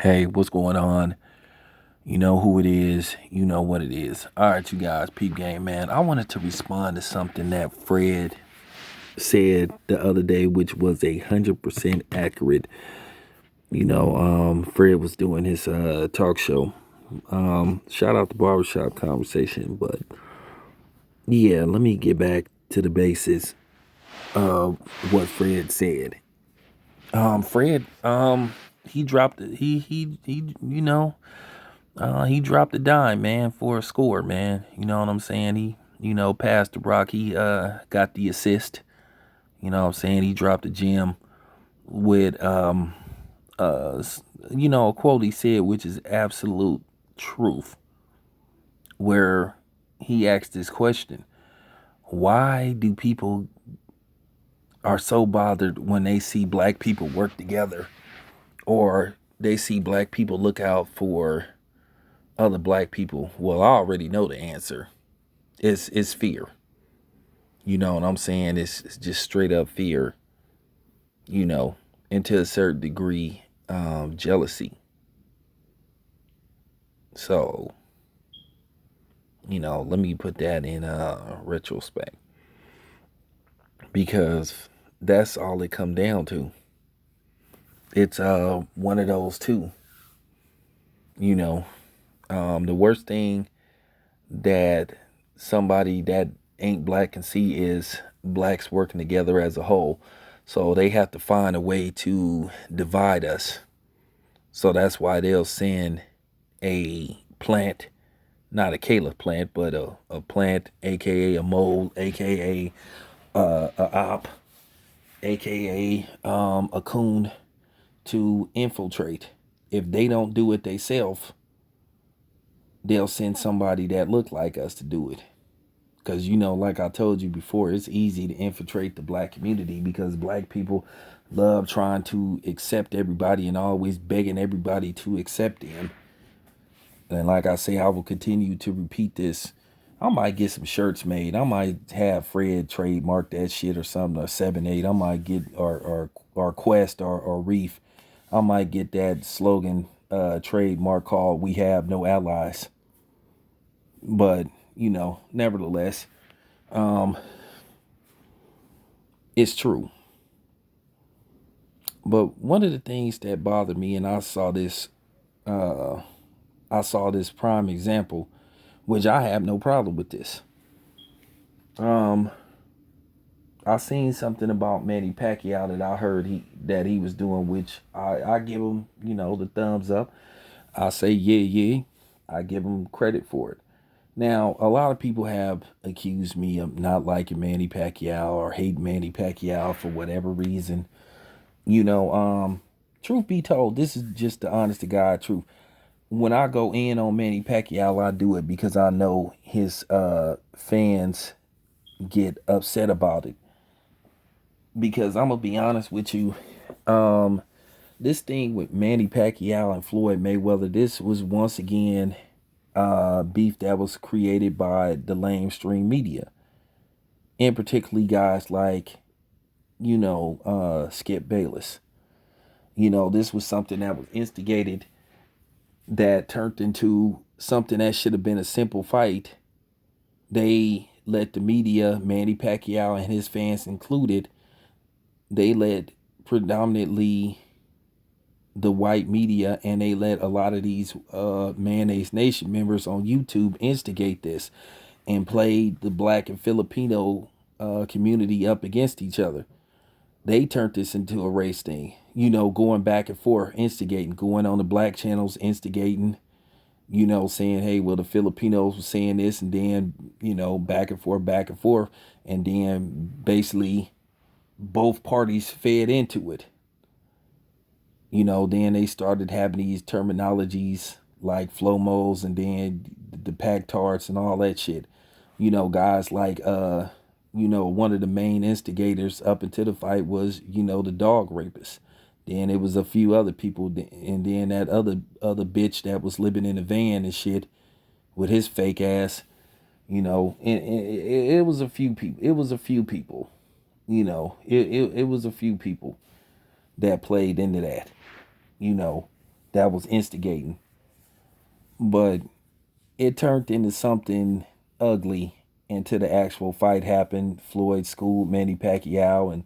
Hey, what's going on? You know who it is. You know what it is. All right, you guys, peep game, man. I wanted to respond to something that Fred said the other day, which was 100% accurate. Fred was doing his talk show. Shout out to Barbershop Conversation, but yeah, let me get back to the basis of what Fred said. Fred, he dropped it. He dropped a dime, man, for a score, man. You know what I'm saying? He passed the rock. He got the assist. You know what I'm saying? He dropped a gem with a quote he said, which is absolute truth, where he asked this question: why do people are so bothered when they see black people work together, or they see black people look out for other black people? Well, I already know the answer. It's fear. You know what I'm saying? It's just straight up fear, you know, and to a certain degree, jealousy. So, let me put that in retrospect, because that's all it come down to. It's one of those two. You know, the worst thing that somebody that ain't black can see is blacks working together as a whole. So they have to find a way to divide us. So that's why they'll send a plant, not a caliph plant, but a plant, aka a mole, aka a op, aka a coon, to infiltrate. If they don't do it themselves, they'll send somebody that look like us to do it. Because, like I told you before, it's easy to infiltrate the black community because black people love trying to accept everybody and always begging everybody to accept them. And like I say, I will continue to repeat this. I might get some shirts made. I might have Fred trademark that shit or something, or 7-8. I might get, or Quest, or Reef. I might get that slogan trademark called "We Have No Allies." But, nevertheless, it's true. But one of the things that bothered me, and I saw this prime example, which I have no problem with this. I seen something about Manny Pacquiao that I heard he was doing, which I give him, the thumbs up. I say yeah. I give him credit for it. Now, a lot of people have accused me of not liking Manny Pacquiao or hate Manny Pacquiao for whatever reason. Truth be told, this is just the honest to God truth. When I go in on Manny Pacquiao, I do it because I know his fans get upset about it. Because I'm gonna be honest with you, this thing with Manny Pacquiao and Floyd Mayweather, this was once again beef that was created by the lamestream media, and particularly guys like Skip Bayless. This was something that was instigated, that turned into something that should have been a simple fight. They let the media, Manny Pacquiao and his fans included, they let predominantly the white media, and they let a lot of these Mayonnaise Nation members on YouTube instigate this and played the black and Filipino community up against each other. They turned this into a race thing, going back and forth, instigating, going on the black channels, instigating, saying, hey, well, the Filipinos were saying this, and then, back and forth, and then basically both parties fed into it. Then they started having these terminologies like flomos, and then the pack tarts and all that shit. Guys like one of the main instigators up into the fight was, the dog rapist. Then it was a few other people, and then that other bitch that was living in a van and shit with his fake ass. And it was a few people. It was a few people. It was a few people that played into that. you know. that was instigating. But it turned into something ugly until the actual fight happened. Floyd schooled Manny Pacquiao, and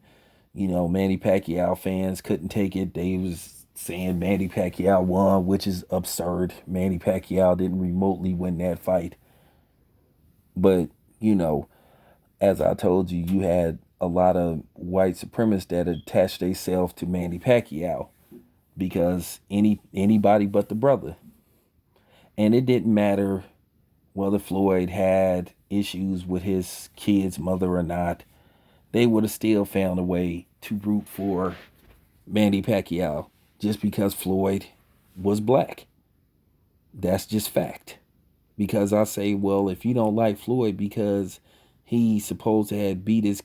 Manny Pacquiao fans couldn't take it. They was saying Manny Pacquiao won, which is absurd. Manny Pacquiao didn't remotely win that fight. But, you know, as I told you, you had a lot of white supremacists that attached themselves to Manny Pacquiao because anybody but the brother. And it didn't matter whether Floyd had issues with his kid's mother or not. They would have still found a way to root for Manny Pacquiao just because Floyd was black. That's just fact. Because I say, well, if you don't like Floyd because he supposed to have beat his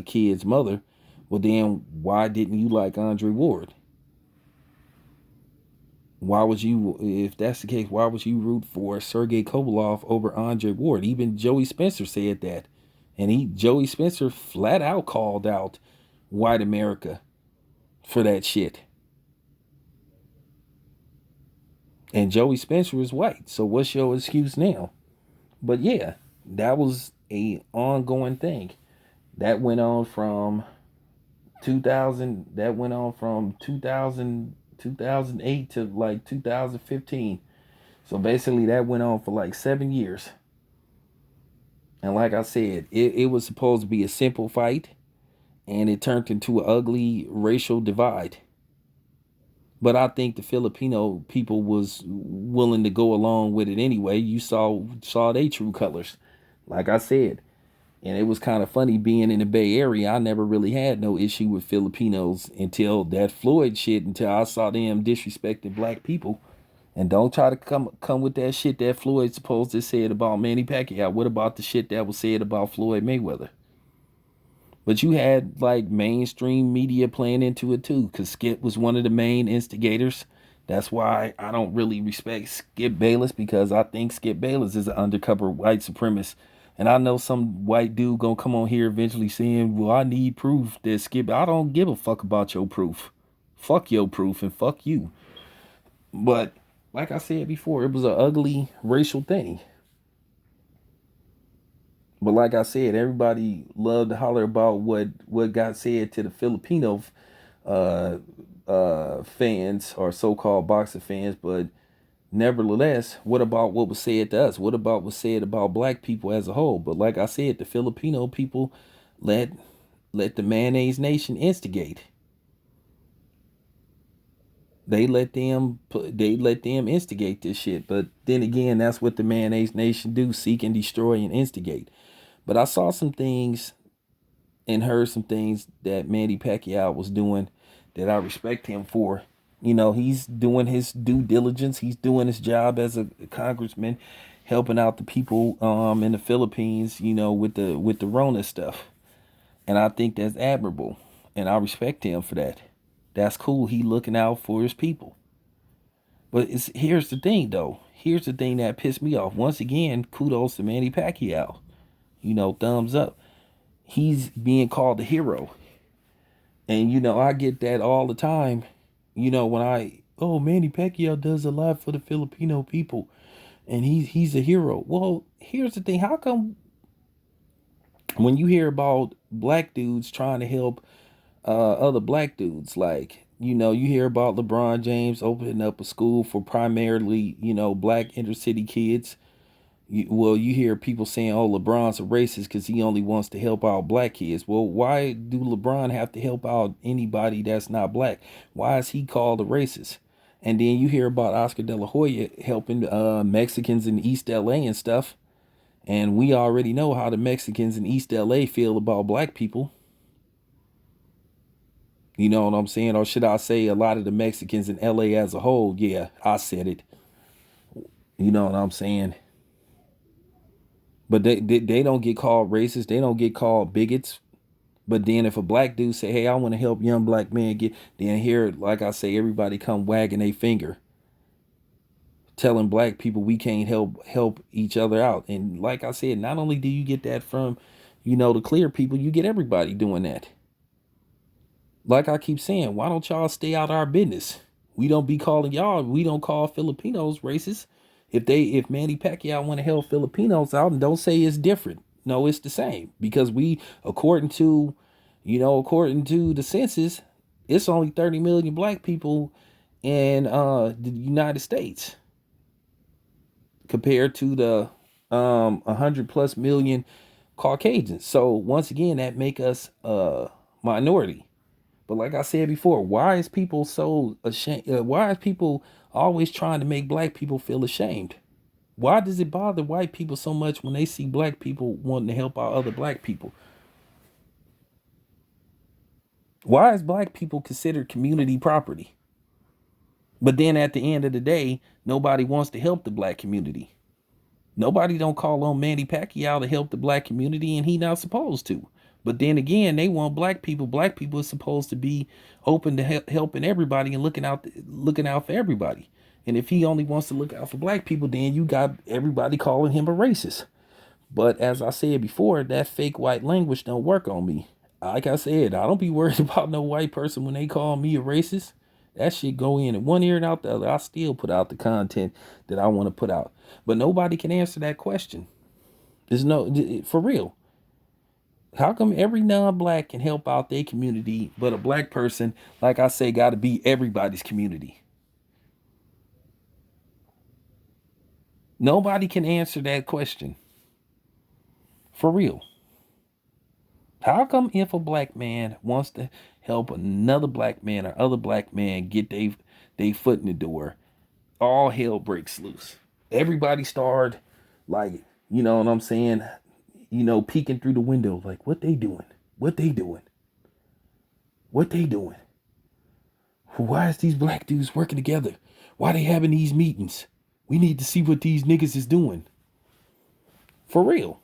kid's mother, well, then why didn't you like Andre Ward? Why would you, if that's the case, why would you root for Sergey Kovalev over Andre Ward? Even Joey Spencer said that. And Joey Spencer flat out called out white America for that shit. And Joey Spencer is white. So what's your excuse now? But yeah, that was a ongoing thing. That went on from 2000, that went on from 2008 to like 2015. So basically that went on for like 7 years. And like I said, it was supposed to be a simple fight and it turned into an ugly racial divide. But I think the Filipino people was willing to go along with it anyway. You saw their true colors. Like I said, and it was kind of funny being in the Bay Area. I never really had no issue with Filipinos until that Floyd shit, until I saw them disrespecting black people. And don't try to come with that shit that Floyd supposed to said about Manny Pacquiao. What about the shit that was said about Floyd Mayweather? But you had like mainstream media playing into it too, because Skip was one of the main instigators. That's why I don't really respect Skip Bayless, because I think Skip Bayless is an undercover white supremacist. And I know some white dude gonna come on here eventually saying, well, I need proof that Skip. I don't give a fuck about your proof. Fuck your proof and fuck you. But like I said before, it was an ugly racial thing. But like I said, everybody loved to holler about what got said to the Filipino uh, fans or so-called boxer fans. But nevertheless, what about what was said to us? What about what was said about black people as a whole? But like I said, the Filipino people let the mayonnaise nation instigate. They let them instigate this shit. But then again, that's what the mayonnaise nation do: seek and destroy and instigate. But I saw some things and heard some things that Manny Pacquiao was doing that I respect him for. He's doing his due diligence. He's doing his job as a congressman, helping out the people in the Philippines, with the Rona stuff. And I think that's admirable. And I respect him for that. That's cool. He looking out for his people. But here's the thing though. Here's the thing that pissed me off. Once again, kudos to Manny Pacquiao. Thumbs up. He's being called a hero. And I get that all the time. When Manny Pacquiao does a lot for the Filipino people and he's a hero. Well, here's the thing. How come when you hear about black dudes trying to help other black dudes, like, you hear about LeBron James opening up a school for primarily, black inner city kids. You hear people saying, "Oh, LeBron's a racist because he only wants to help out black kids." Well, why do LeBron have to help out anybody that's not black? Why is he called a racist? And then you hear about Oscar De La Hoya helping Mexicans in East LA and stuff. And we already know how the Mexicans in East LA feel about black people. You know what I'm saying? Or should I say a lot of the Mexicans in LA as a whole? Yeah, I said it. You know what I'm saying? But they don't get called racist. They don't get called bigots. But then if a black dude say, "Hey, I want to help young black men get," then here, like I say, everybody come wagging a finger, telling black people we can't help each other out. And like I said, not only do you get that from, the clear people, you get everybody doing that. Like I keep saying, why don't y'all stay out of our business? We don't be calling y'all. We don't call Filipinos racist. If Manny Pacquiao want to help Filipinos out, and don't say it's different. No, it's the same because we, according to the census, it's only 30 million black people in the United States compared to the 100 plus million Caucasians. So once again, that make us a minority. But like I said before, why is people so ashamed? Why is people always trying to make black people feel ashamed? Why does it bother white people so much when they see black people wanting to help out other black people? Why is black people considered community property? But then at the end of the day, nobody wants to help the black community. Nobody don't call on Manny Pacquiao to help the black community, and he not supposed to. But then again, they want black people. Black people are supposed to be open to helping everybody and looking out for everybody. And if he only wants to look out for black people, then you got everybody calling him a racist. But as I said before, that fake white language don't work on me. Like I said, I don't be worried about no white person when they call me a racist. That shit go in one ear and out the other. I still put out the content that I want to put out. But nobody can answer that question. There's no, for real. How come every non-black can help out their community, but a black person, like I say, got to be everybody's community? Nobody can answer that question. For real. How come if a black man wants to help another black man or other black man get they foot in the door, all hell breaks loose? Everybody started, like, you know what I'm saying, peeking through the window, like, what they doing? What they doing? What they doing? Why is these black dudes working together? Why they having these meetings? We need to see what these niggas is doing. For real.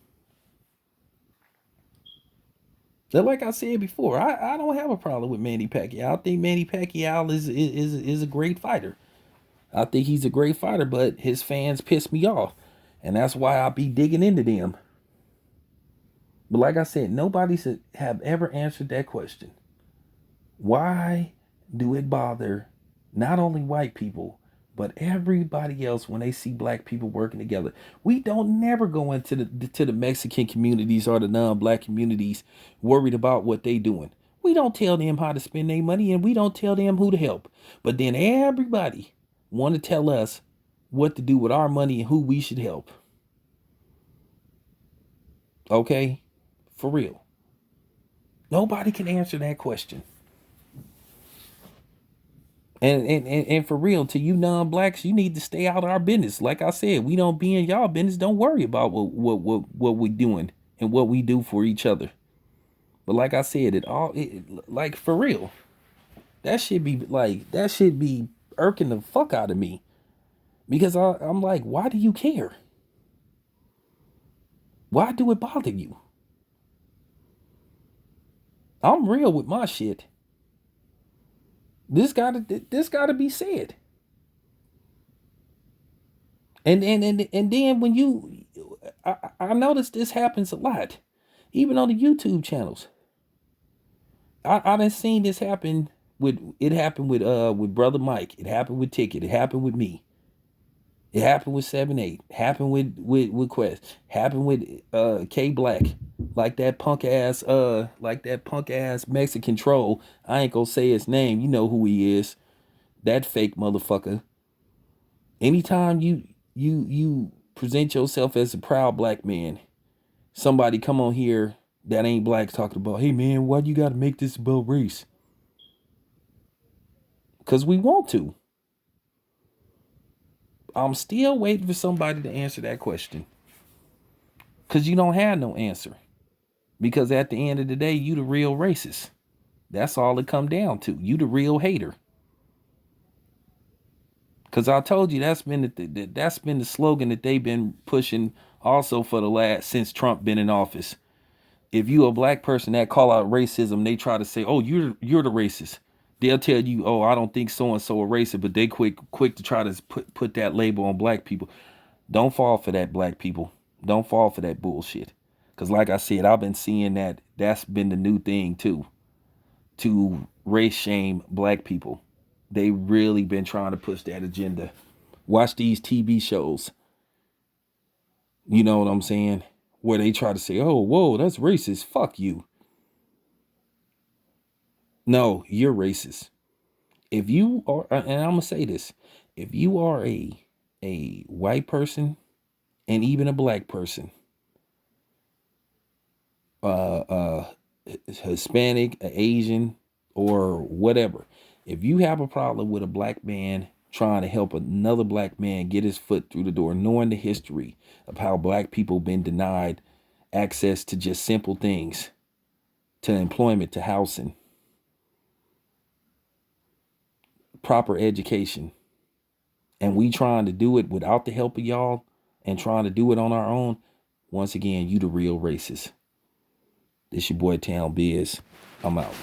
Like I said before, I don't have a problem with Manny Pacquiao. I think Manny Pacquiao is a great fighter. I think he's a great fighter, but his fans piss me off. And that's why I be digging into them. But like I said, nobody have ever answered that question. Why do it bother not only white people, but everybody else when they see black people working together? We don't never go into the Mexican communities or the non-black communities worried about what they doing. We don't tell them how to spend their money, and we don't tell them who to help. But then everybody want to tell us what to do with our money and who we should help. Okay? For real. Nobody can answer that question. And for real, to you non-blacks, you need to stay out of our business. Like I said, we don't be in y'all business. Don't worry about what we doing and what we do for each other. But like I said, like for real, that should be irking the fuck out of me, because I'm like, why do you care? Why do it bother you? I'm real with my shit. This gotta be said. And then when I noticed this happens a lot, even on the YouTube channels. I done seen this happen with Brother Mike. It happened with Ticket. It happened with me. It happened with 7-8. Happened with Quest. Happened with K Black. Like that punk ass Mexican troll. I ain't gonna say his name. You know who he is. That fake motherfucker. Anytime you present yourself as a proud black man, somebody come on here that ain't black talking about, hey man, why you gotta make this about race? Because we want to. I'm still waiting for somebody to answer that question. Because you don't have no answer. Because at the end of the day, you the real racist. That's all it come down to. You the real hater. Because I told you that's been the slogan that they've been pushing also for the last since Trump been in office. If you a black person that call out racism, they try to say, "Oh, you're the racist." They'll tell you, "Oh, I don't think so and so a racist," but they quick to try to put that label on black people. Don't fall for that, black people. Don't fall for that bullshit. Because like I said, I've been seeing that's been the new thing too, to race shame black people. They really been trying to push that agenda. Watch these TV shows. You know what I'm saying? Where they try to say, oh, whoa, that's racist. Fuck you. No, you're racist. If you are, and I'm gonna say this, if you are a white person and even a black person, uh, uh, Hispanic, Asian, or whatever, if you have a problem with a black man trying to help another black man get his foot through the door, knowing the history of how black people been denied access to just simple things, to employment, to housing, proper education, and we trying to do it without the help of y'all and trying to do it on our own, once again, you the real racist. This your boy Town Biz. I'm out.